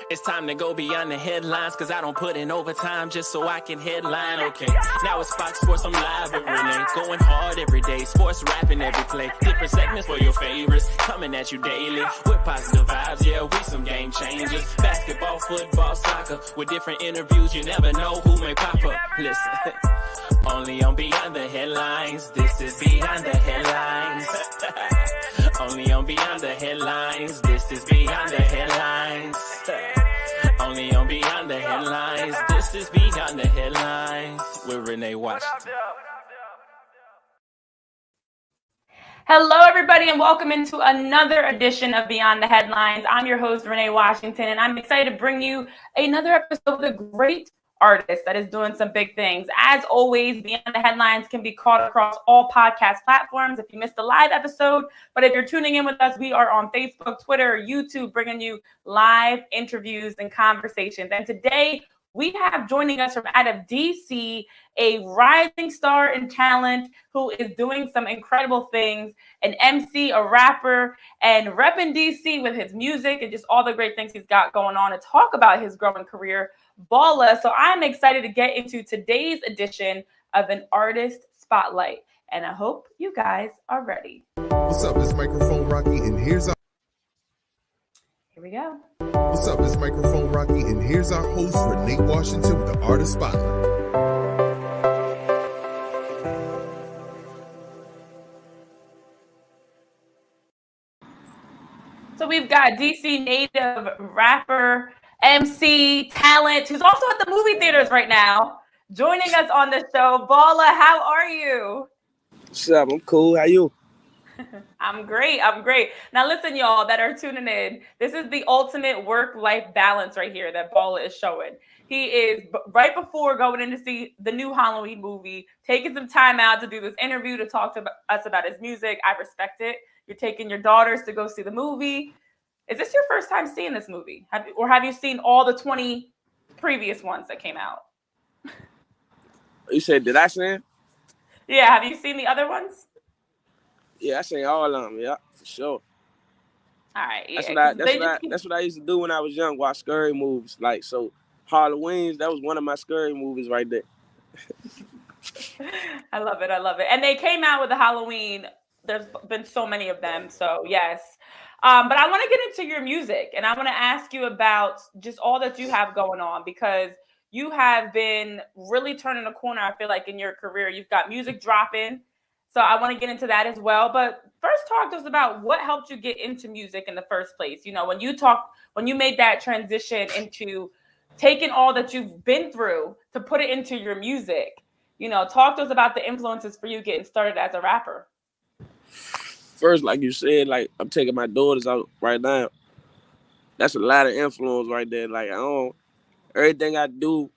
It's time to go beyond the headlines, cause I don't put in overtime just so I can headline. Okay, now it's Fox Sports, I'm live with Renee. Going hard every day, sports rapping every play. Different segments for your favorites, coming at you daily with positive vibes. Yeah, we some game changers. Basketball, football, soccer, with different interviews. You never know who may pop up. Listen, only on Beyond the Headlines. This is Beyond the Headlines. Only on Beyond the Headlines. This is Beyond the Headlines. Only on Beyond the Headlines. This is Beyond the Headlines with Renee Washington. Hello, everybody, and welcome into another edition of Beyond the Headlines. I'm your host, Renee Washington, and I'm excited to bring you another episode with a great artist that is doing some big things. As always, Beyond the Headlines can be caught across all podcast platforms if you missed the live episode. But if you're tuning in with us, we are on Facebook, Twitter, YouTube, bringing you live interviews and conversations. And today we have joining us from out of DC, a rising star in talent who is doing some incredible things, an MC, a rapper, and repping DC with his music and just all the great things he's got going on, to talk about his growing career, Balla. So I'm excited to get into today's edition of an Artist Spotlight, and I hope you guys are ready. What's up, it's Microphone Rocky, and here's our... Here we go. What's up, it's Microphone Rocky, and here's our host, Renee Washington, with the Artist Spotlight. So we've got DC native rapper, MC, talent, who's also at the movie theaters right now, joining us on the show. Balla, how are you? What's up? I'm cool. How you? I'm great. Now listen, y'all that are tuning in, this is the ultimate work-life balance right here that Balla is showing. He is right before going in to see the new Halloween movie, taking some time out to do this interview, to talk to us about his music. I respect it. You're taking your daughters to go see the movie. Is this your first time seeing this movie? Have you seen all the 20 previous ones that came out? You said, did I see him? Yeah, have you seen the other ones? Yeah, I seen all of them. Yeah, for sure. All right. Yeah. That's what I used to do when I was young. Watch scary movies. Like, so Halloween, that was one of my scary movies right there. I love it. And they came out with the Halloween. There's been so many of them. So yes. But I want to get into your music, and I want to ask you about just all that you have going on, because you have been really turning a corner, I feel like, in your career. You've got music dropping. So I want to get into that as well. But first, talk to us about what helped you get into music in the first place. You know, when you made that transition into taking all that you've been through to put it into your music, you know, talk to us about the influences for you getting started as a rapper. First, like you said, like, I'm taking my daughters out right now. That's a lot of influence right there. Like, everything I do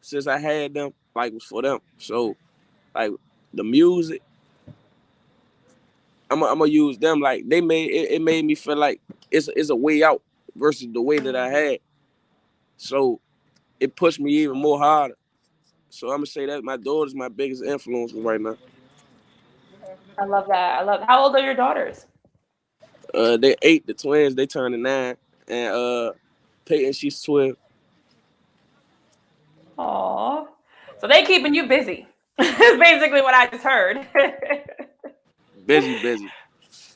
since I had them, like, was for them. So, like, the music, I'm gonna use them. Like, it made me feel like it's a way out versus the way that I had. So it pushed me even more harder. So I'm gonna say that my daughter's my biggest influence right now. I love that. How old are your daughters? They're 8, the twins, they turning 9, and Peyton, she's 12. Aw. So they keeping you busy. Is basically what I just heard. Busy.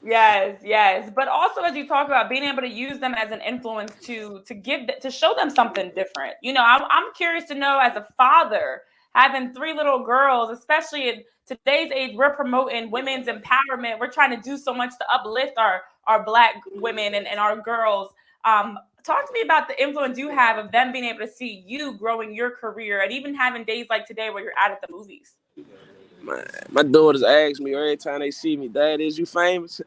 Yes. But also, as you talk about being able to use them as an influence to show them something different. You know, I'm curious to know, as a father, having 3 little girls, especially in today's age, we're promoting women's empowerment. We're trying to do so much to uplift our Black women and our girls. Talk to me about the influence you have of them being able to see you growing your career, and even having days like today where you're out at the movies. My daughters ask me every time they see me, "Dad, is you famous?"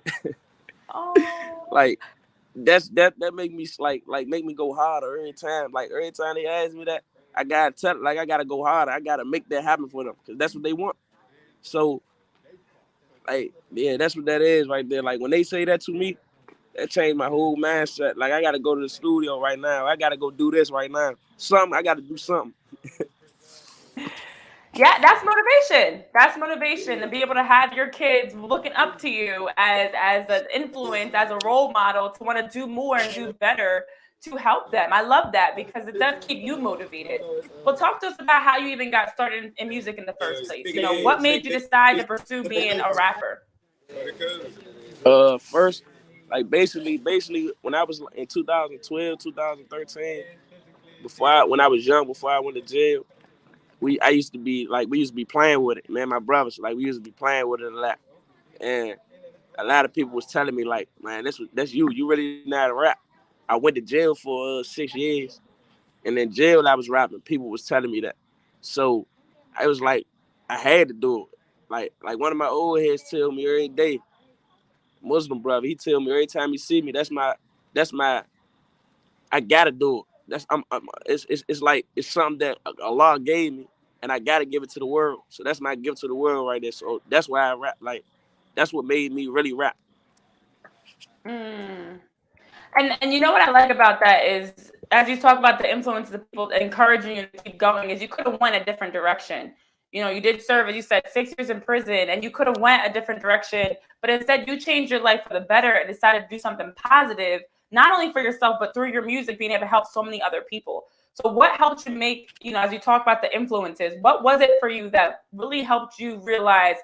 Oh. Like, that make me make me go harder every time. Like, every time they ask me that, I gotta go harder. I gotta make that happen for them, because that's what they want. So, like, yeah, that's what that is right there. Like, when they say that to me, that changed my whole mindset. Like, I gotta go to the studio right now. I gotta go do this right now. I gotta do something. Yeah, that's motivation to be able to have your kids looking up to you as an influence, as a role model, to want to do more and do better, to help them. I love that because it does keep you motivated. Well, talk to us about how you even got started in music in the first place. You know, what made you decide to pursue being a rapper? First, like basically when I was in 2012, 2013, when I was young, before I went to jail, we used to be playing with it, man. My brothers, like, we used to be playing with it a lot, and a lot of people was telling me, like, man, that's you really know how to rap. I went to jail for 6 years, and in jail I was rapping. People was telling me that, so I was like, I had to do it. Like one of my old heads tell me every day, Muslim brother, he tell me every time he see me, that's my I gotta do it. It's like it's something that Allah gave me, and I gotta give it to the world. So that's my gift to the world right there. So that's why I rap. Like, that's what made me really rap. Mm. And you know what I like about that is, as you talk about the influence of the people encouraging you to keep going, is you could have went a different direction. You know, you did serve, as you said, 6 years in prison, and you could have went a different direction, but instead you changed your life for the better and decided to do something positive, not only for yourself, but through your music, being able to help so many other people. So what helped you make, you know, as you talk about the influences, what was it for you that really helped you realize,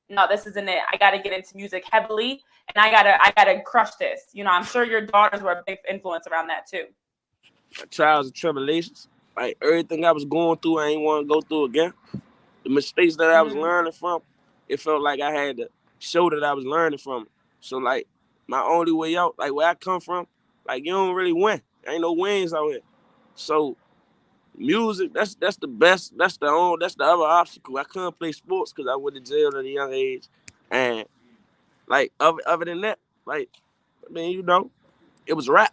no, this isn't it. I got to get into music heavily, and I gotta crush this. You know, I'm sure your daughters were a big influence around that too. Trials and tribulations, like everything I was going through, I ain't want to go through again. The mistakes that I was learning from, it felt like I had to show that I was learning from it. So, like, my only way out, like where I come from, like, you don't really win. There ain't no wins out here. So music, that's the best. That's the other obstacle. I couldn't play sports because I went to jail at a young age, and like other than that, like, I mean, you know, it was rap.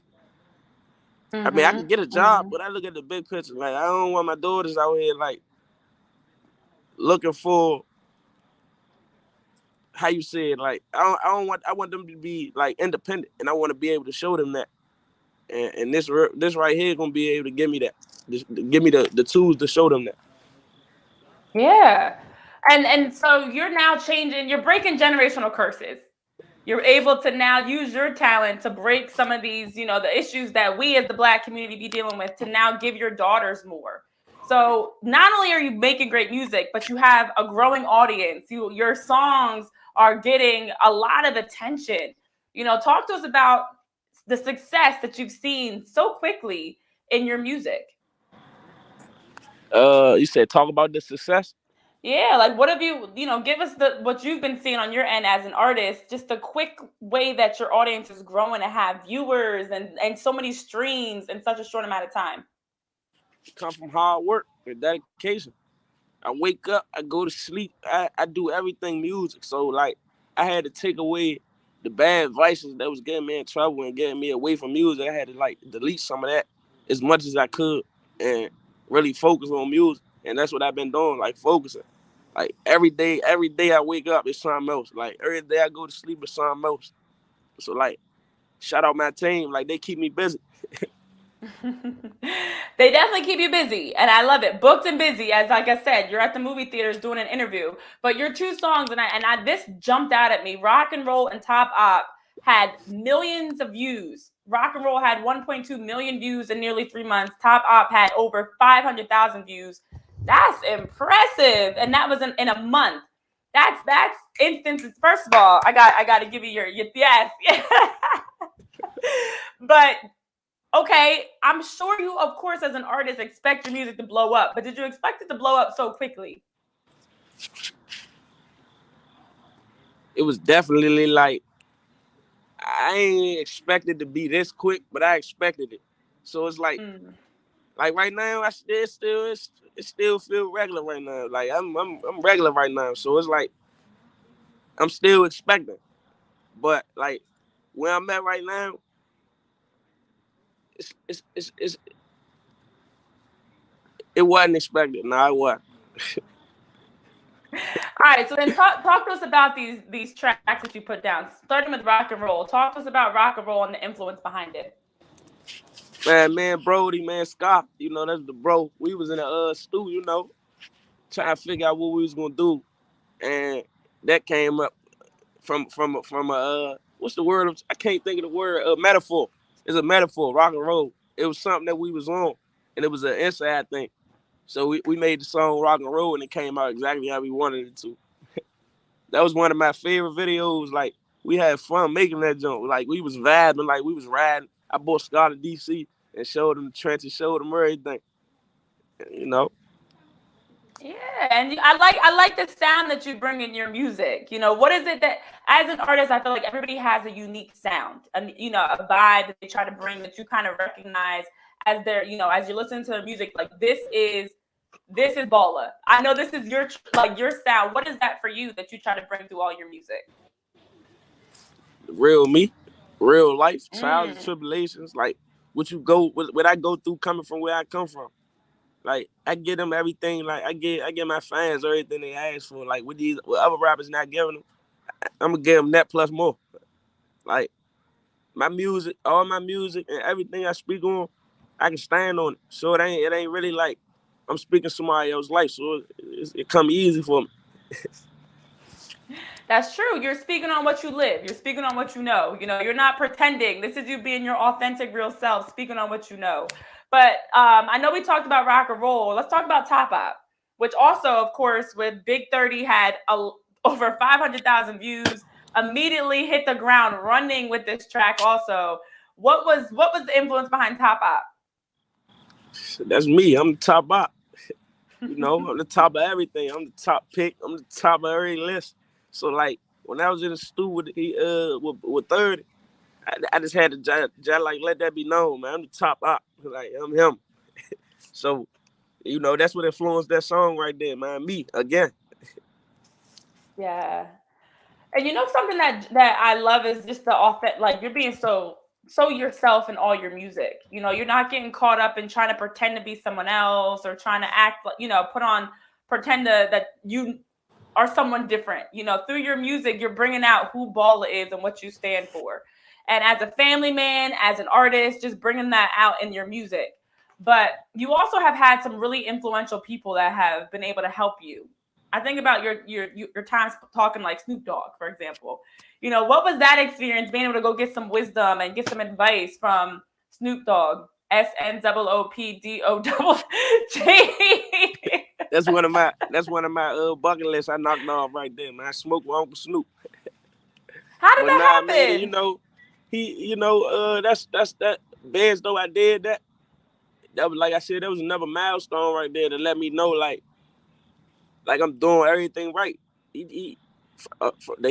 I mean, I could get a job, but I look at the big picture. Like, I don't want my daughters out here like looking for, how you say it, like, I want them to be like independent, and I want to be able to show them that. And this right here gonna be able to give me that. Give me the tools to show them that. Yeah. And so you're now changing, you're breaking generational curses. You're able to now use your talent to break some of these, you know, the issues that we as the Black community be dealing with, to now give your daughters more. So not only are you making great music, but you have a growing audience. Your songs are getting a lot of attention. You know, talk to us about the success that you've seen so quickly in your music. You said talk about the success. Yeah, like what have you know, give us what you've been seeing on your end as an artist, just a quick way that your audience is growing to have viewers and so many streams in such a short amount of time. Come from hard work and dedication. I wake up, I go to sleep, I do everything music. So, like, I had to take away the bad vices that was getting me in trouble and getting me away from music. I had to, like, delete some of that as much as I could and really focus on music. And that's what I've been doing, like, focusing. Like, every day I wake up, it's something else. Like, every day I go to sleep, it's something else. So, like, shout out my team. Like, they keep me busy. They definitely keep you busy, and I love it. Booked and busy, as like I said, you're at the movie theaters doing an interview. But your two songs, and I this jumped out at me. Rock and Roll and Top Op had millions of views. Rock and Roll had 1.2 million views in nearly 3 months. Top Op had over 500,000 views. That's impressive, and that was in a month. That's instances. First of all, I got to give you your yes. But okay, I'm sure you, of course, as an artist, expect your music to blow up, but did you expect it to blow up so quickly? It was definitely like, I ain't expected to be this quick, but I expected it. So it's like right now, it still feel regular right now. Like, I'm regular right now, so it's like I'm still expecting, but like where I'm at right now, it's it wasn't expected. No, it wasn't. All right, so then talk to us about these tracks that you put down. Starting with Rock and Roll. Talk to us about Rock and Roll and the influence behind it. Man, Brody, man, Scott, you know, that's the bro. We was in the studio, you know, trying to figure out what we was gonna do, and that came up from what's the word? I can't think of the word. Metaphor. It's a metaphor. Rock and roll. it was something that we was on, and it was an inside thing. So we made the song Rock and Roll, and it came out exactly how we wanted it to. That was one of my favorite videos. Like, we had fun making that jump. Like, we was vibing, like we was riding. I bought Scott to DC and showed him the trenches, showed him everything. You know. Yeah, and I like the sound that you bring in your music. You know, what is it that as an artist, I feel like everybody has a unique sound, and you know, a vibe that they try to bring that you kind of recognize as their, you know, as you listen to the music, like this is Balla. I know this is your sound. What is that for you that you try to bring through all your music? Real me, real life, trials and tribulations, like what I go through coming from where I come from. Like, I get them everything. Like, I get my fans everything they ask for. Like, what other rappers not giving them, I'm gonna give them that plus more. Like, my music, all my music and everything I speak on, I can stand on it. So it ain't really like I'm speaking somebody else's life. So it come easy for me. That's true. You're speaking on what you live. You're speaking on what you know. You know, you're not pretending. This is you being your authentic, real self, speaking on what you know. But I know we talked about rock and roll. Let's talk about Top Up, which also, of course, with Big 30 had over 500,000 views. Immediately hit the ground running with this track. Also, what was the influence behind Top Up? That's me. I'm the top op. You know, I'm the top of everything. I'm the top pick. I'm the top of every list. So, like, when I was in the studio with 30, I just had to like let that be known, man. I'm the top op. Like, I'm him. So, you know, that's what influenced that song right there, man. Me again. Yeah. And you know something that I love is just the authentic, like you're being so yourself in all your music. You know, you're not getting caught up in trying to pretend to be someone else or trying to act like, you know, pretend that you are someone different. You know, through your music, you're bringing out who Balla is and what you stand for. And as a family man, as an artist, just bringing that out in your music. But you also have had some really influential people that have been able to help you. I think about your times talking like Snoop Dogg, for example. You know, what was that experience being able to go get some wisdom and get some advice from Snoop Dogg, SNOOPDOJJ? That's one of my bucket lists I knocked off right there, man. I smoked with Uncle Snoop. How did that happen? Man, you know, that's that bands though I did that. That was, like I said, that was another milestone right there to let me know like I'm doing everything right. The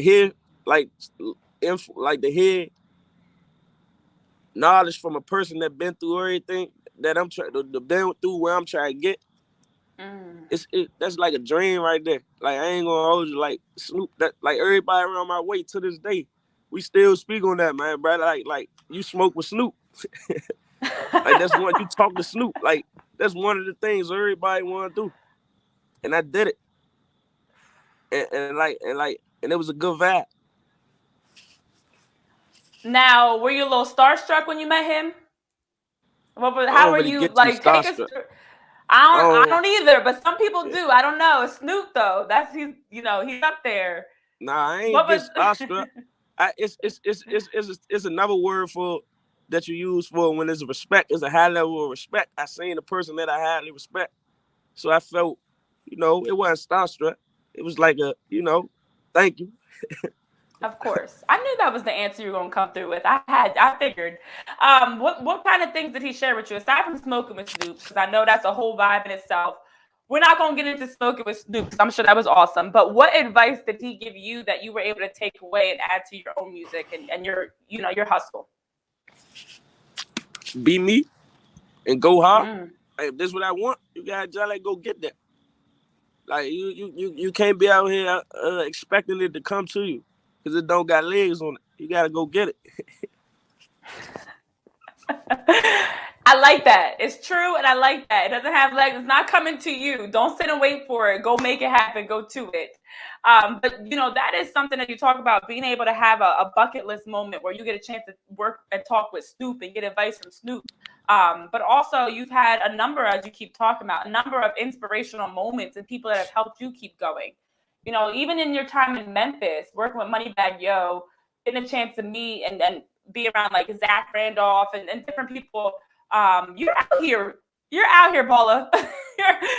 hear like the hear knowledge from a person that been through everything that I'm trying to been through where I'm trying to get. That's like a dream right there. Like, I ain't gonna hold you. Like, Snoop, that like everybody around my way to this day, we still speak on that, man, bro. Like you smoke with Snoop. Like, that's one, you talk to Snoop. Like, that's one of the things everybody want to do, and I did it. And it was a good vibe. Now, were you a little starstruck when you met him? How were you? Like, take us through. I don't either, but some people do. I don't know. Snoop though, he's up there. Nah, I ain't get starstruck. It's another word for that you use for when there's respect. It's a high level of respect. I seen a person that I highly respect, so I felt, you know, it wasn't starstruck. It was like a, you know, thank you. Of course, I knew that was the answer you were gonna come through with. I figured. What kind of things did he share with you aside from smoking with Snoop? Because I know that's a whole vibe in itself. We're not gonna get into smoking with Snoop because I'm sure that was awesome. But what advice did he give you that you were able to take away and add to your own music and your hustle? Be me and go hard. Like, if this is what I want, you gotta just like go get that. Like, you can't be out here expecting it to come to you because it don't got legs on it. You gotta go get it. I like that. It's true, and I like that. It doesn't have legs. It's not coming to you. Don't sit and wait for it. Go make it happen. Go to it. But, you know, that is something that you talk about, being able to have a bucket list moment where you get a chance to work and talk with Snoop and get advice from Snoop. But also you've had a number, as you keep talking about, a number of inspirational moments and people that have helped you keep going. You know, even in your time in Memphis, working with Moneybagg Yo, getting a chance to meet and be around like Zach Randolph and different people You're out here, Balla.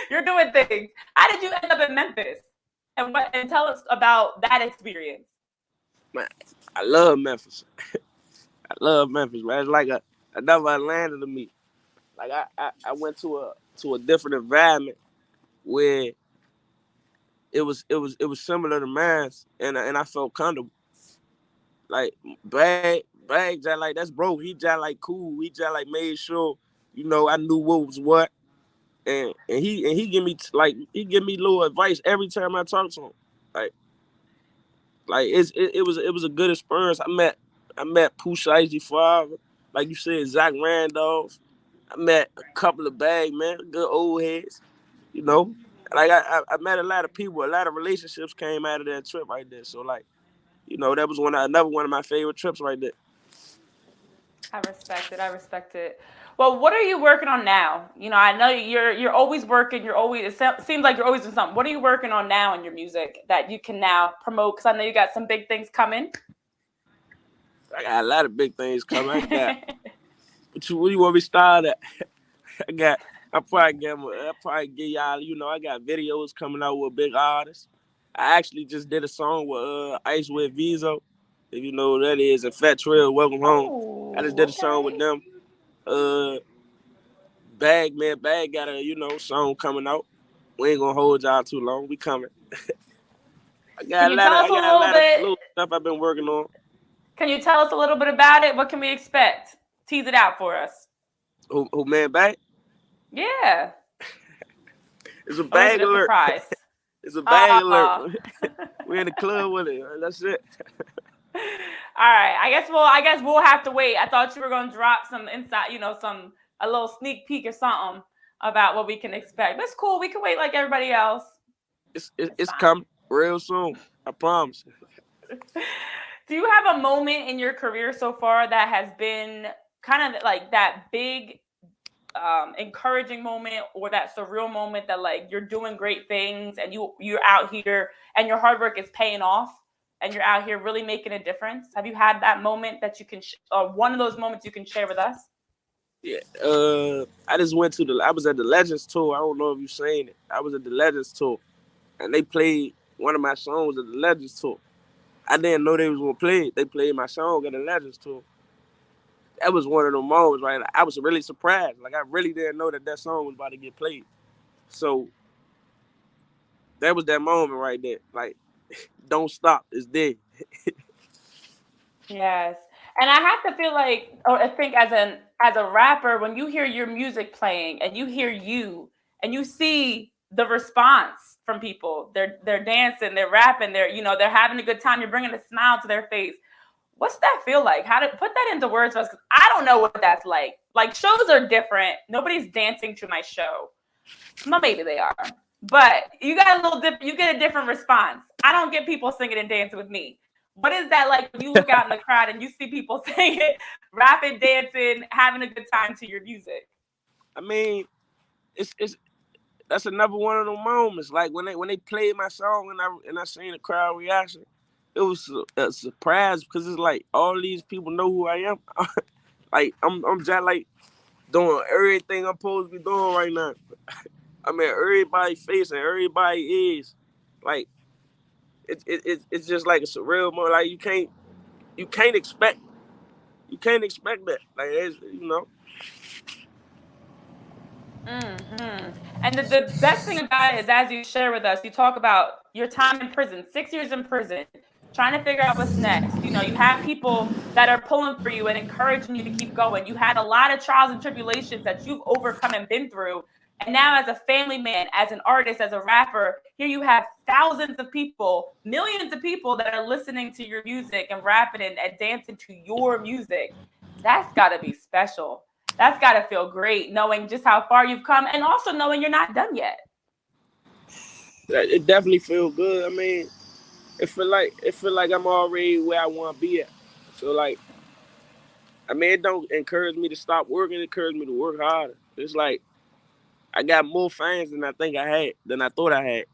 you're doing things. How did you end up in Memphis? And tell us about that experience. Man, I love Memphis. I love Memphis, man. It's like another Atlanta to me. Like I went to a different environment where it was similar to mine, and I felt comfortable. Like bag just like that's bro. He just like cool. He just like made sure I knew what was what, and he give me he give me little advice every time I talk to him. Like it was a good experience. I met Pusha Icy Father, like you said, Zach Randolph. I met a couple of bag man, good old heads. Like I met a lot of people. A lot of relationships came out of that trip right there. So like, that was another one of my favorite trips right there. I respect it. Well, what are you working on now? I know you're always working. It seems like you're always doing something. What are you working on now in your music that you can now promote? Because I know you got some big things coming. I got a lot of big things coming. I got. What do you want me to start at? I probably give y'all. I got videos coming out with big artists. I actually just did a song with Ice with Vizo, if you know who that is, and Fat Trail, Welcome Home. I just did a song with them. Bag got a song coming out. We ain't gonna hold y'all too long. We coming. I got a lot of little stuff I've been working on. Can you tell us a little bit about it? What can we expect? Tease it out for us. Who man bag? Yeah. It's a bag alert. Surprise. It's a bag alert. We're in the club with it. That's it. All right. I guess we'll have to wait. I thought you were gonna drop some insight, a little sneak peek or something about what we can expect. That's cool. We can wait like everybody else. It's coming real soon. I promise. Do you have a moment in your career so far that has been kind of like that big encouraging moment or that surreal moment that like you're doing great things and you're out here and your hard work is paying off and you're out here really making a difference? Have you had that moment that you can or one of those moments you can share with us? Yeah, I just went I was at the Legends tour. I don't know if you've seen it. I was at the Legends tour, and they played one of my songs at the Legends tour. I didn't know they was gonna play it. They played my song at the Legends tour. That was one of the moments, right? I was really surprised. Like I really didn't know that song was about to get played. So that was that moment right there. Like, don't stop. It's there. Yes. And I have to feel like, or I think as a rapper, when you hear your music playing and you hear you and you see the response from people, they're dancing, they're rapping, they're having a good time, you're bringing a smile to their face. What's that feel like? How to put that into words for us? Because I don't know what that's like. Like shows are different. Nobody's dancing to my show. Well, maybe they are, but you got you get a different response. I don't get people singing and dancing with me. What is that like when you look out in the crowd and you see people singing, rapping, dancing, having a good time to your music? I mean, that's another one of the moments. Like when they played my song and I seen the crowd reaction, it was a surprise because it's like all these people know who I am. Like I'm just like doing everything I'm supposed to be doing right now. I mean, everybody's face and everybody is like. It's just like a surreal moment. Like you can't expect that. Like it's, Mm-hmm. And the best thing about it is, as you share with us, you talk about your time in prison, 6 years in prison, trying to figure out what's next. You have people that are pulling for you and encouraging you to keep going. You had a lot of trials and tribulations that you've overcome and been through. And now as a family man, as an artist, as a rapper, here you have thousands of people, millions of people that are listening to your music and rapping and dancing to your music. That's got to be special. That's got to feel great, knowing just how far you've come and also knowing you're not done yet. It definitely feels good. I mean, it feel like I'm already where I want to be at. So like, I mean, it don't encourage me to stop working. It encourages me to work harder. It's like I got more fans than I thought I had.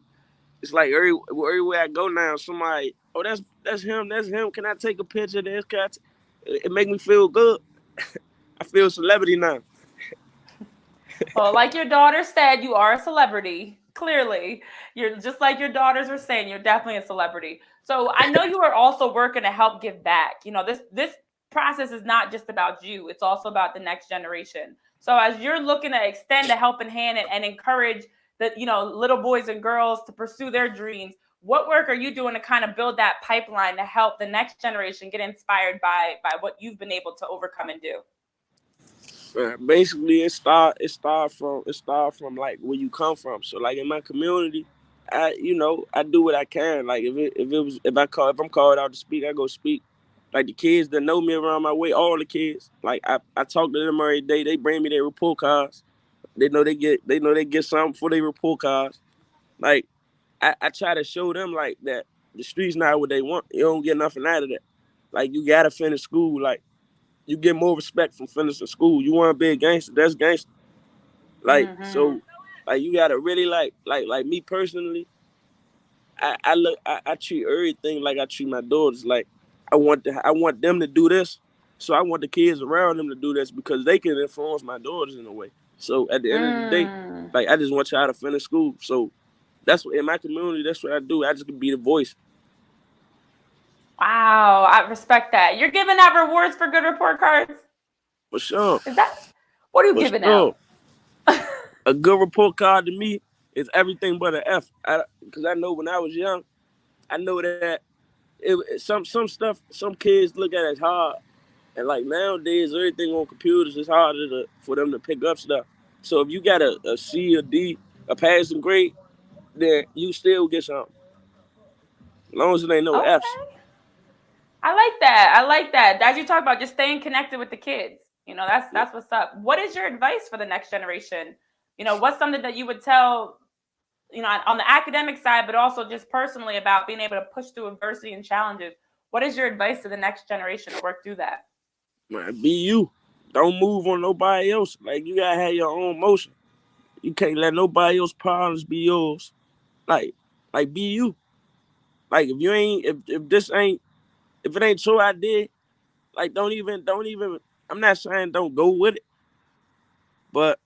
It's like everywhere I go now, somebody, oh, that's him. Can I take a picture of this? It make me feel good. I feel celebrity now. Well, like your daughter said, you are a celebrity. Clearly, you're just like your daughters were saying. You're definitely a celebrity. So I know you are also working to help give back. This process is not just about you; it's also about the next generation. So as you're looking to extend a helping hand and encourage the little boys and girls to pursue their dreams, what work are you doing to kind of build that pipeline to help the next generation get inspired by what you've been able to overcome and do? Basically, it start from like where you come from. So like in my community, I do what I can. Like if I'm called out to speak, I go speak. Like the kids that know me around my way, all the kids, like I talk to them every day. They bring me their report cards. They know they get something for their report cards. Like I try to show them like that the streets not what they want. You don't get nothing out of that. Like you gotta finish school. Like you get more respect from finishing school. You want to be a gangster, that's gangster. Like Mm-hmm. so, like you gotta really like me personally. I treat everything like I treat my daughters. Like I want them to do this, so I want the kids around them to do this because they can influence my daughters in a way. So at the end of the day, Mm. like I just want y'all to finish school. So that's what in my community. That's what I do. I just can be the voice. Wow, I respect that. You're giving out rewards for good report cards? For sure. Is that what are you For giving out? sure. A good report card to me is everything but an F. Because I know when I was young, I know that some stuff some kids look at as hard, and like nowadays everything on computers is harder for them to pick up stuff. So if you got a C or D, a passing grade, then you still get something, as long as it ain't no F's. Okay. I like that. I like that. As you talk about just staying connected with the kids. Yeah. That's what's up. What is your advice for the next generation? What's something that you would tell, on the academic side, but also just personally about being able to push through adversity and challenges? What is your advice to the next generation to work through that? Man, be you. Don't move on nobody else. Like you gotta have your own motion. You can't let nobody else problems be yours. Like like be you. Like if you ain't if this ain't if it ain't your idea, like don't even I'm not saying don't go with it, but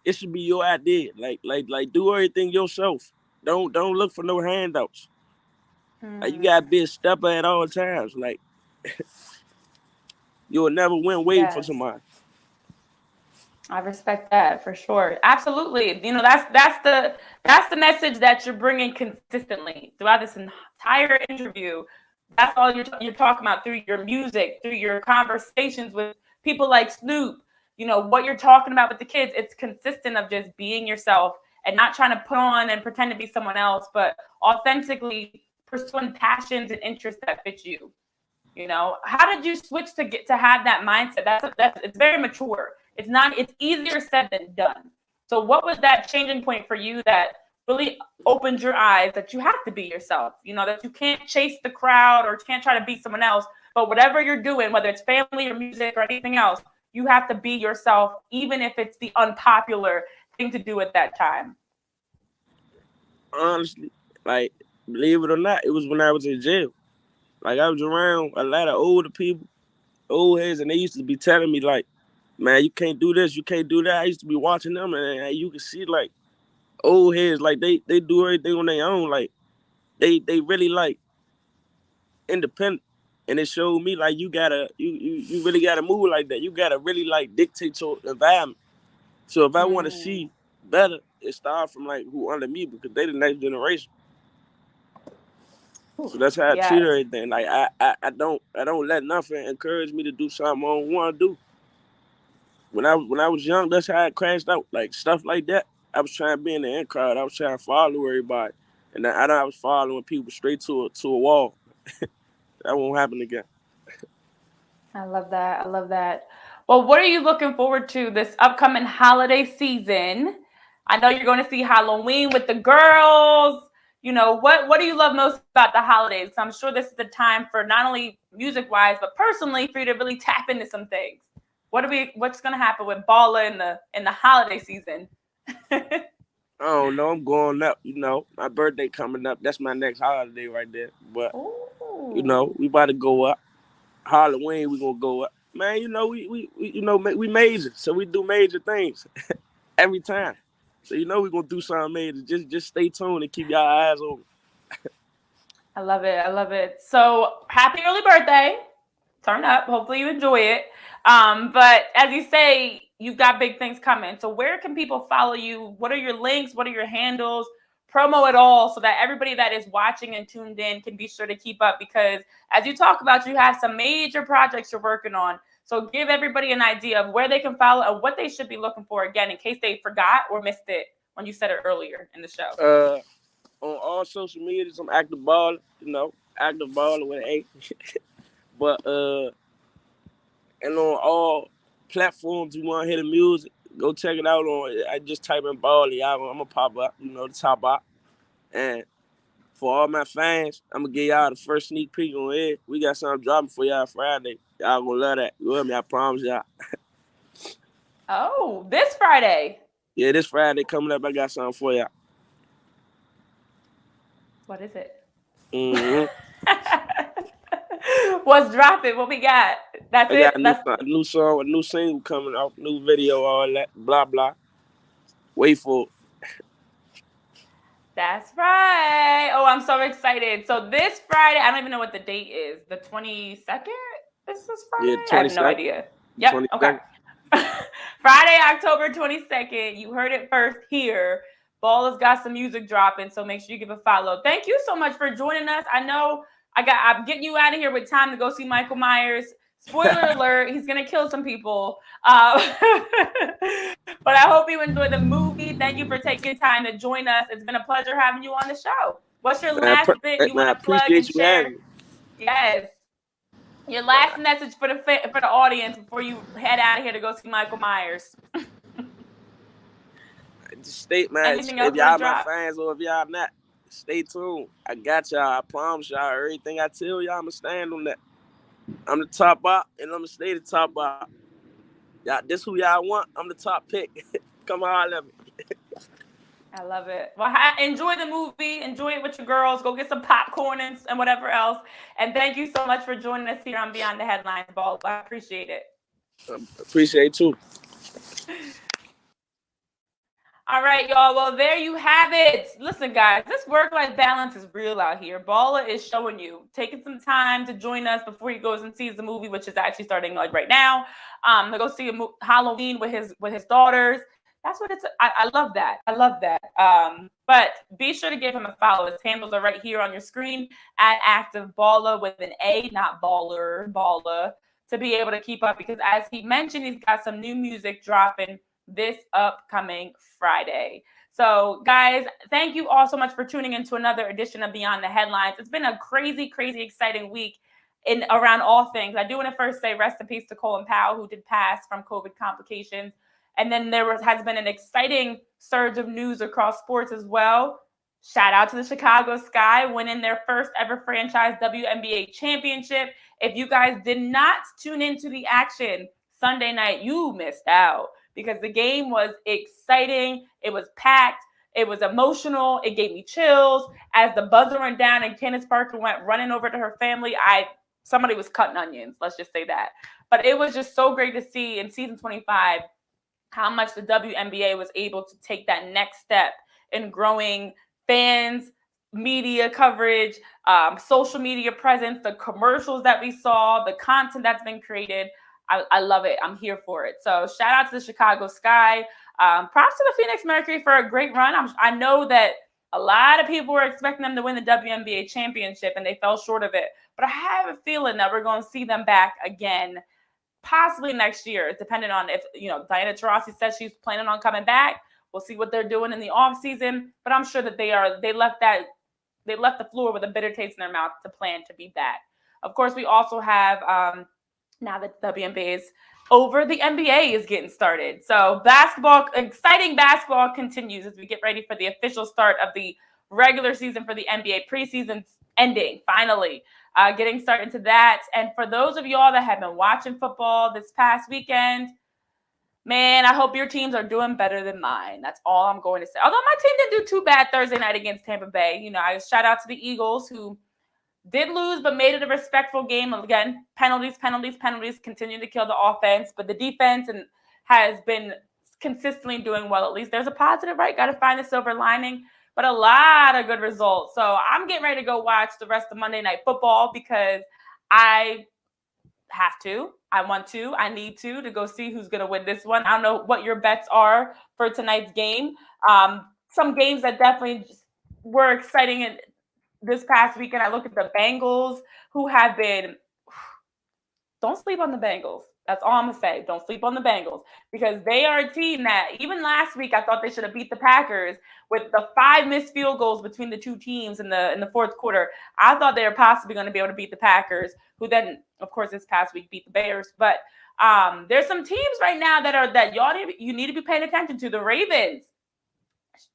it should be your idea. Like do everything yourself. Don't look for no handouts. Like you gotta Hmm. be a stepper at all times. Like you'll never win waiting for Yes. somebody. I respect that for sure. Absolutely. That's the message that you're bringing consistently throughout this entire interview. That's all you're talking about through your music, through your conversations with people like Snoop. What you're talking about with the kids. It's consistent of just being yourself and not trying to put on and pretend to be someone else, but authentically pursuing passions and interests that fit you. How did you switch to get to have that mindset? That's it's very mature. It's easier said than done. So what was that changing point for you that really opened your eyes that you have to be yourself? That you can't chase the crowd or can't try to be someone else, but whatever you're doing, whether it's family or music or anything else, you have to be yourself, even if it's the unpopular thing to do at that time. Honestly, like believe it or not, it was when I was in jail. Like I was around a lot of older people, old heads, and they used to be telling me like, "Man, you can't do this, you can't do that." I used to be watching them, and you can see like old heads, like they do everything on their own. Like they really like independent, and it showed me like you really gotta move like that. You gotta really like dictate your environment. So if I want to Mm. see better, it starts from like who under me because they the next generation. Ooh, So that's how I treat yes. everything. Like I don't let nothing encourage me to do something I don't want to do. When I was young, that's how I crashed out. Like stuff like that. I was trying to be in the in crowd. I was trying to follow everybody, and I was following people straight to a wall. That won't happen again. I love that. I love that. Well, what are you looking forward to this upcoming holiday season? I know you're going to see Halloween with the girls. What do you love most about the holidays? I'm sure this is the time for not only music wise, but personally for you to really tap into some things. What's going to happen with Balla in the holiday season? I don't know. I'm going up. My birthday coming up. That's my next holiday right there. But Ooh. we about to go up. Halloween, we gonna go up. Man, we major, so we do major things. every time. So you know we're gonna do something major. Just stay tuned and keep your eyes open. I love it. I love it. So happy early birthday. Turn up. Hopefully you enjoy it. But as you say, you've got big things coming. So where can people follow you? What are your links? What are your handles? Promo it all so that everybody that is watching and tuned in can be sure to keep up, because as you talk about, you have some major projects you're working on. So give everybody an idea of where they can follow and what they should be looking for, again, in case they forgot or missed it when you said it earlier in the show. On all social medias, I'm Active Balla, Active Balla with an A. But and on all platforms you want to hear the music, go check it out on. I just type in Balla, I'm gonna pop up, the top up. And for all my fans, I'm gonna give y'all the first sneak peek on it. We got something dropping for y'all Friday. Y'all gonna love that. You hear me? I promise y'all. Oh, this Friday. Yeah, this Friday coming up, I got something for y'all. What is it? Mm-hmm. What's dropping? What we got? That's I got it. a new song, a new single coming out, new video, all that, blah blah. Wait for it. That's right. Oh, I'm so excited. So this Friday, I don't even know what the date is. The 22nd? This is Friday? Yeah, I have no idea. Yep. 22nd. Okay. Friday, October 22nd. You heard it first here. Balla's got some music dropping, so make sure you give a follow. Thank you so much for joining us. I know I'm getting you out of here with time to go see Michael Myers. Spoiler alert, he's going to kill some people. But I hope you enjoyed the movie. Thank you for taking time to join us. It's been a pleasure having you on the show. What's your last bit you want to plug and share? Yes. Your last message for the audience before you head out of here to go see Michael Myers. Just stay, man. If y'all my fans or if y'all not, stay tuned. I got y'all. I promise y'all. Everything I tell y'all, I'm gonna stand on that. I'm the top out, and I'm gonna stay the top out. Y'all, this who y'all want. I'm the top pick. Come on, let me. I love it. Well, enjoy the movie. Enjoy it with your girls. Go get some popcorn and whatever else. And thank you so much for joining us here on Beyond the Headlines, Ball. I appreciate it. Appreciate it too. All right, y'all. Well, there you have it. Listen, guys, this work-life balance is real out here. Balla is showing you, taking some time to join us before he goes and sees the movie, which is actually starting like right now. To go see Halloween with his daughters. That's what it's. I love that. I love that. But be sure to give him a follow. His handles are right here on your screen at Active Balla with an A, not baller, Balla, to be able to keep up, because as he mentioned, he's got some new music dropping this upcoming Friday. So, guys, thank you all so much for tuning into another edition of Beyond the Headlines. It's been a crazy, crazy exciting week around all things. I do want to first say rest in peace to Colin Powell, who did pass from COVID complications. And then has been an exciting surge of news across sports as well. Shout out to the Chicago Sky winning their first ever franchise WNBA championship. If you guys did not tune into the action Sunday night, you missed out, because the game was exciting. It was packed. It was emotional. It gave me chills. As the buzzer went down and Candace Parker went running over to her family, somebody was cutting onions, let's just say that. But it was just so great to see in season 25 how much the WNBA was able to take that next step in growing fans, media coverage, social media presence, the commercials that we saw, the content that's been created. I love it. I'm here for it. So shout out to the Chicago Sky. Props to the Phoenix Mercury for a great run. I know that a lot of people were expecting them to win the WNBA championship, and they fell short of it. But I have a feeling that we're going to see them back again, possibly next year, depending on if, Diana Taurasi says she's planning on coming back. We'll see what they're doing in the off season, but I'm sure that they left the floor with a bitter taste in their mouth to plan to be back. Of course, we also have, now that WNBA is over, the NBA is getting started. So exciting basketball continues as we get ready for the official start of the regular season for the NBA. Preseason ending, finally. Getting started into that. And for those of y'all that have been watching football this past weekend, man, I hope your teams are doing better than mine. That's all I'm going to say. Although my team didn't do too bad Thursday night against Tampa Bay. I shout out to the Eagles, who did lose, but made it a respectful game. Again, penalties, continue to kill the offense. But the defense has been consistently doing well. At least there's a positive, right? Got to find the silver lining, but a lot of good results. So I'm getting ready to go watch the rest of Monday Night Football because I have to, I want to, I need to go see who's going to win this one. I don't know what your bets are for tonight's game. Some games that definitely were exciting in this past weekend. I looked at the Bengals, who have been, don't sleep on the Bengals. That's all I'm going to say. Don't sleep on the Bengals because they are a team that even last week I thought they should have beat the Packers with the 5 missed field goals between the two teams in the fourth quarter. I thought they were possibly going to be able to beat the Packers, who then, of course, this past week beat the Bears. But there's some teams right now that you need to be paying attention to. The Ravens,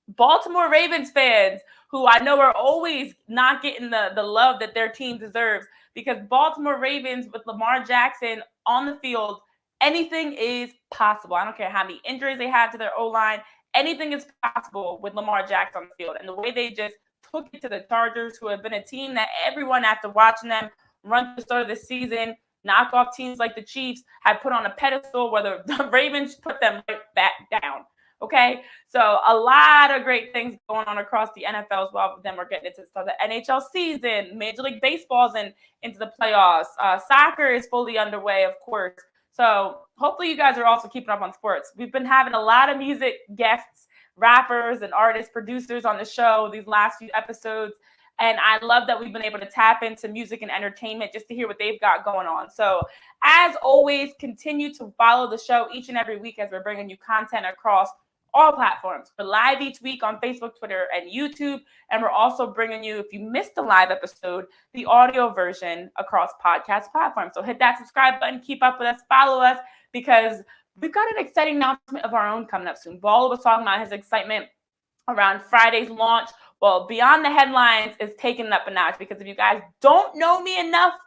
Baltimore Ravens fans, who I know are always not getting the love that their team deserves, because Baltimore Ravens with Lamar Jackson on the field, anything is possible. I don't care how many injuries they have to their O-line. Anything is possible with Lamar Jackson on the field. And the way they just took it to the Chargers, who have been a team that everyone, after watching them run to the start of the season, knock off teams like the Chiefs, have put on a pedestal, where the Ravens put them right back down. Okay, so a lot of great things going on across the NFL as well. Then we're getting into the NHL season, Major League Baseball's into the playoffs. Soccer is fully underway, of course. So hopefully you guys are also keeping up on sports. We've been having a lot of music guests, rappers and artists, producers on the show these last few episodes. And I love that we've been able to tap into music and entertainment just to hear what they've got going on. So as always, continue to follow the show each and every week as we're bringing you content across all platforms. We're live each week on Facebook, Twitter, and YouTube. And we're also bringing you, if you missed the live episode, the audio version across podcast platforms. So hit that subscribe button, keep up with us, follow us, because we've got an exciting announcement of our own coming up soon. Balla was talking about his excitement around Friday's launch. Well, Beyond the Headlines is taking it up a notch, because if you guys don't know me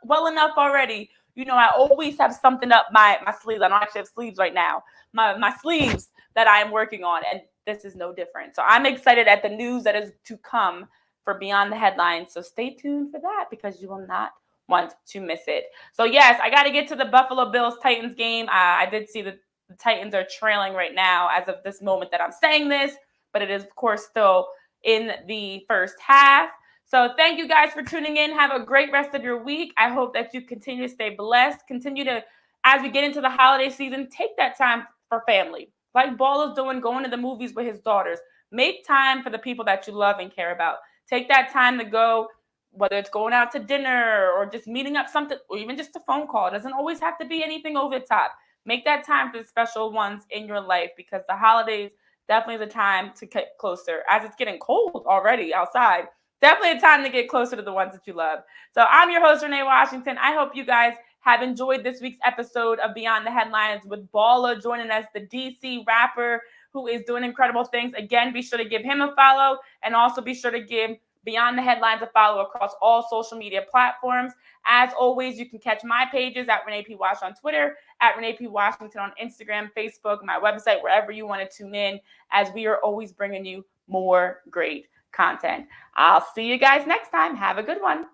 well enough already, you know I always have something up my sleeves. I don't actually have sleeves right now. My sleeves that I am working on, and this is no different. So I'm excited at the news that is to come for Beyond the Headlines. So stay tuned for that, because you will not want to miss it. So yes, I got to get to the Buffalo Bills-Titans game. I did see that the Titans are trailing right now as of this moment that I'm saying this, but it is, of course, still in the first half. So thank you guys for tuning in. Have a great rest of your week. I hope that you continue to stay blessed. Continue to, as we get into the holiday season, take that time for family. Like Balla's doing, going to the movies with his daughters. Make time for the people that you love and care about. Take that time to go, whether it's going out to dinner or just meeting up something, or even just a phone call. It doesn't always have to be anything over the top. Make that time for the special ones in your life, because the holidays definitely is a time to get closer. As it's getting cold already outside, definitely a time to get closer to the ones that you love. So I'm your host, Renee Washington. I hope you guys have enjoyed this week's episode of Beyond the Headlines with Balla joining us, the DC rapper who is doing incredible things. Again, be sure to give him a follow, and also be sure to give Beyond the Headlines a follow across all social media platforms. As always, you can catch my pages at Renee P. Wash on Twitter, at Renee P. Washington on Instagram, Facebook, my website, wherever you want to tune in, as we are always bringing you more great content. I'll see you guys next time. Have a good one.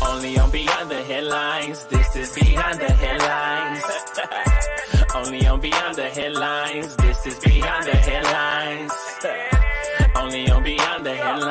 Only on Beyond the Headlines. This is Beyond the Headlines. Only on Beyond the Headlines. This is Beyond the Headlines.